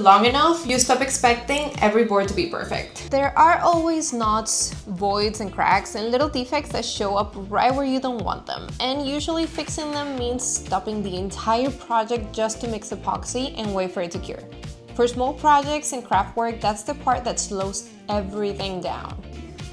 long enough, you stop expecting every board to be perfect. There are always knots, voids, and cracks, and little defects that show up right where you don't want them. And usually fixing them means stopping the entire project just to mix epoxy and wait for it to cure. For small projects and craft work, that's the part that slows everything down.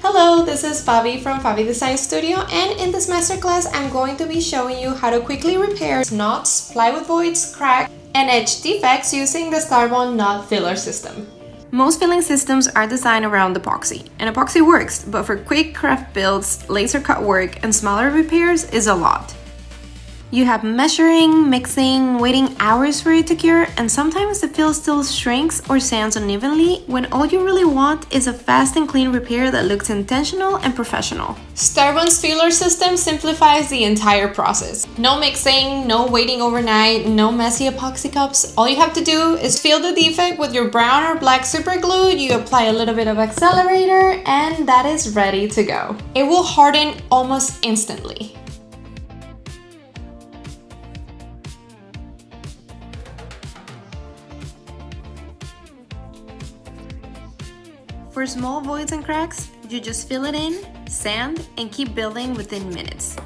Hello, this is Fabi from Fabi Design Studio, and in this masterclass I'm going to be showing you how to quickly repair knots, plywood voids, cracks, and edge defects using the Starbond Knot Filler System. Most filling systems are designed around epoxy, and epoxy works, but for quick craft builds, laser cut work, and smaller repairs is a lot. You have measuring, mixing, waiting hours for it to cure, and sometimes the fill still shrinks or sands unevenly when all you really want is a fast and clean repair that looks intentional and professional. Starbond's filler system simplifies the entire process. No mixing, no waiting overnight, no messy epoxy cups. All you have to do is fill the defect with your brown or black super glue, you apply a little bit of accelerator, and that is ready to go. It will harden almost instantly. For small voids and cracks, you just fill it in, sand, and keep building within minutes.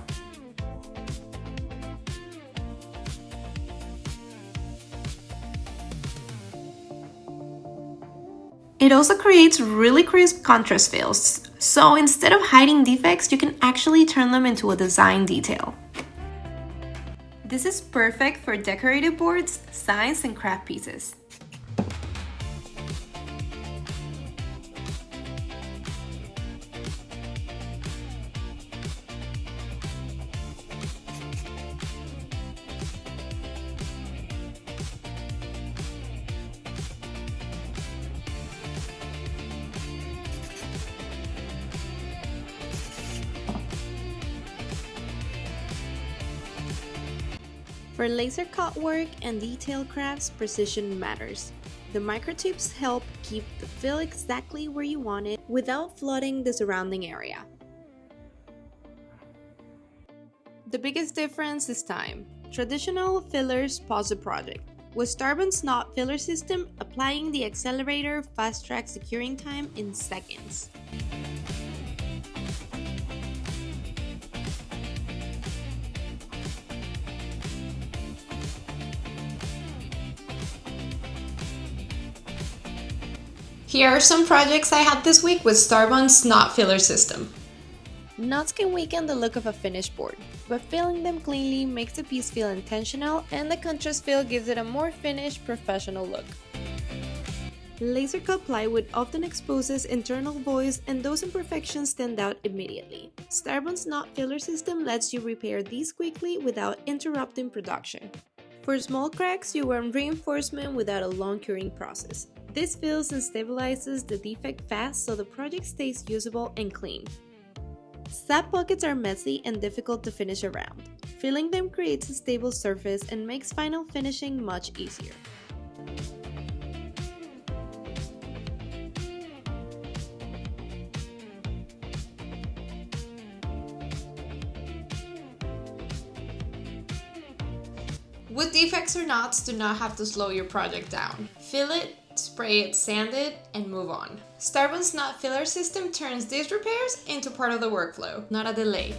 It also creates really crisp contrast fills, so instead of hiding defects, you can actually turn them into a design detail. This is perfect for decorative boards, signs, and craft pieces. For laser cut work and detail crafts, precision matters. The microtips help keep the fill exactly where you want it without flooding the surrounding area. The biggest difference is time. Traditional fillers pause the project. With Starbond's Knot Filler System, applying the accelerator fast-tracks the curing time in seconds. Here are some projects I had this week with Starbond's Knot Filler System. Knots can weaken the look of a finished board, but filling them cleanly makes the piece feel intentional, and the contrast fill gives it a more finished, professional look. Laser cut plywood often exposes internal voids, and those imperfections stand out immediately. Starbond's Knot Filler System lets you repair these quickly without interrupting production. For small cracks, you want reinforcement without a long curing process. This fills and stabilizes the defect fast so the project stays usable and clean. Sap pockets are messy and difficult to finish around. Filling them creates a stable surface and makes final finishing much easier. Wood defects or knots do not have to slow your project down. Fill it, spray it, sand it, and move on. Starbond's Knot Filler System turns these repairs into part of the workflow, not a delay.